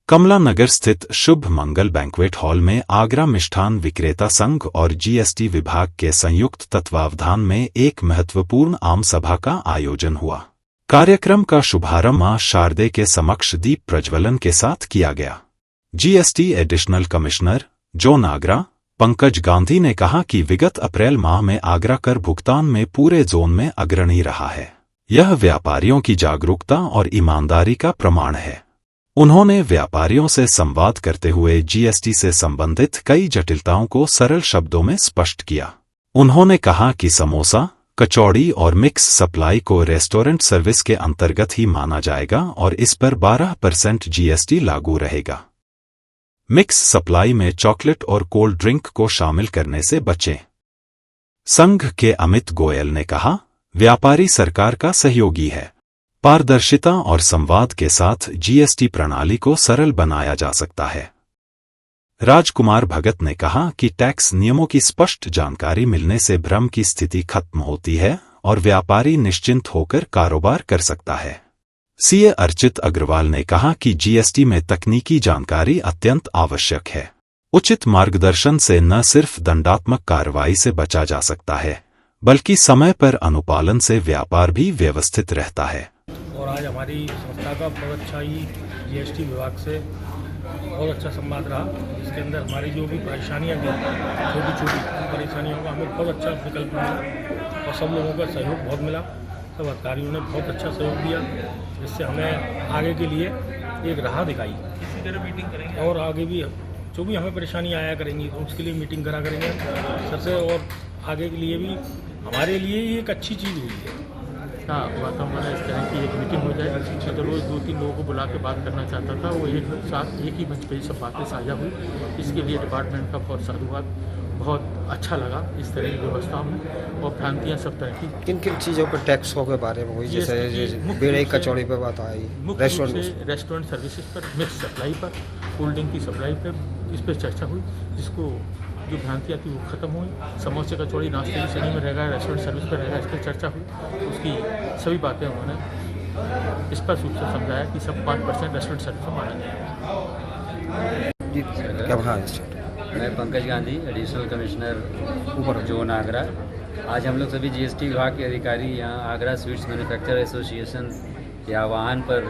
कमला नगर स्थित शुभ मंगल banquet hall में आगरा मिष्ठान विक्रेता संघ और जीएसटी विभाग के संयुक्त तत्वावधान में एक महत्वपूर्ण आम सभा का आयोजन हुआ। कार्यक्रम का शुभारंभ मां शारदे के समक्ष दीप प्रज्वलन के साथ किया गया। GST additional commissioner zone Agra Pankaj Gandhi ने कहा कि विगत अप्रैल माह में आगरा कर भुगतान में पूरे जोन में अग्रणी रहा है। यह व्यापारियों की जागरूकता और ईमानदारी का प्रमाण है। उन्होंने व्यापारियों से संवाद करते हुए जीएसटी से संबंधित कई जटिलताओं को सरल शब्दों में स्पष्ट किया। उन्होंने कहा कि समोसा, कचौड़ी और मिक्स सप्लाई को रेस्टोरेंट सर्विस के अंतर्गत ही माना जाएगा और इस पर 12% जीएसटी लागू रहेगा। मिक्स सप्लाई में चॉकलेट और कोल्ड ड्रिंक को शामिल करने से बचें। संघ के अमित गोयल ने कहा, व्यापारी सरकार का सहयोगी है। पारदर्शिता और संवाद के साथ जीएसटी प्रणाली को सरल बनाया जा सकता है। राजकुमार भगत ने कहा कि टैक्स नियमों की स्पष्ट जानकारी मिलने से भ्रम की स्थिति खत्म होती है और व्यापारी निश्चिंत होकर कारोबार कर सकता है। सीए अर्चित अग्रवाल ने कहा कि जीएसटी में तकनीकी जानकारी अत्यंत आवश्यक है। उचित मार्गदर्शन से न सिर्फ दंडात्मक कार्रवाई से बचा जा सकता है, बल्कि समय पर अनुपालन से व्यापार भी व्यवस्थित रहता है। और आज हमारी संस्था का बहुत अच्छा ही जीएसटी विभाग से बहुत अच्छा संवाद रहा, जिसके अंदर हमारी जो भी परेशानियाँ थी, छोटी छोटी परेशानियों का हमें बहुत अच्छा विकल्प मिला और सब लोगों का सहयोग बहुत मिला। सब अधिकारियों ने बहुत अच्छा सहयोग दिया, जिससे हमें आगे के लिए एक राह दिखाई। इसी तरह मीटिंग करेंगे और आगे भी जो भी हमें परेशानी आया करेंगी तो उसके लिए मीटिंग करा करेंगे सर से, और आगे के लिए भी हमारे लिए ये एक अच्छी चीज़ हुई है। हाँ, हुआ था हमारा इस तरह की एक मीटिंग हो जाए तो रोज़ 2-3 लोगों को बुला के बात करना चाहता था, वो एक साथ एक ही मंच पर सब बातें साझा हुई। इसके लिए डिपार्टमेंट का बहुत साधुवाद, बहुत अच्छा लगा इस तरह की व्यवस्था में। और भ्रांतियाँ सब तरह की किन किन चीज़ों पर टैक्सों के बारे में हुई, जैसे बेड़े कचौड़ी पर बात आई, रेस्टोरेंट सर्विसेज पर, मिक्स सप्लाई पर, कोल्ड ड्रिंक की सप्लाई पर, इस पर चर्चा हुई, जिसको जो भ्रांतियाँ थी वो खत्म हुई। समोसे कचौड़ी नाश्ते की श्रेणी में रहेगा, रेस्टोरेंट सर्विस पर रहेगा, इस पर चर्चा हुई। उसकी सभी बातें उन्होंने स्पष्ट रूप से समझाया कि सब 5% रेस्टोरेंट सर्विस में माना जाएगा। मैं Pankaj Gandhi, additional commissioner zone Agra. आज हम लोग सभी जीएसटी विभाग के अधिकारी यहाँ आगरा स्वीट्स मैन्युफैक्चर एसोसिएशन के आह्वान पर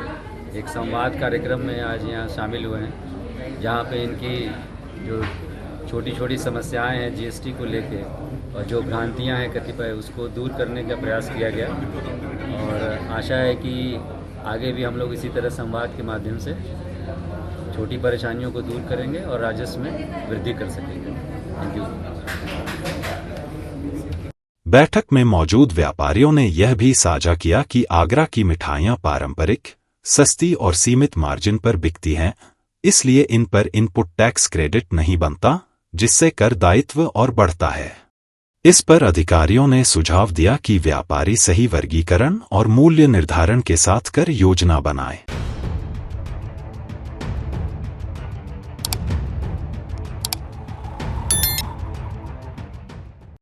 एक संवाद कार्यक्रम में आज यहाँ शामिल हुए हैं, जहाँ पे इनकी जो छोटी छोटी समस्याएं हैं जीएसटी को लेके और जो भ्रांतियां हैं कतिपय, उसको दूर करने का प्रयास किया गया। और आशा है कि आगे भी हम लोग इसी तरह संवाद के माध्यम से छोटी परेशानियों को दूर करेंगे और राजस्व में वृद्धि कर सकेंगे। Thank you. बैठक में मौजूद व्यापारियों ने यह भी साझा किया कि आगरा की मिठाइयां पारंपरिक, सस्ती और सीमित मार्जिन पर बिकती हैं, इसलिए इन पर इनपुट टैक्स क्रेडिट नहीं बनता, जिससे कर दायित्व और बढ़ता है। इस पर अधिकारियों ने सुझाव दिया कि व्यापारी सही वर्गीकरण और मूल्य निर्धारण के साथ कर योजना बनाएं।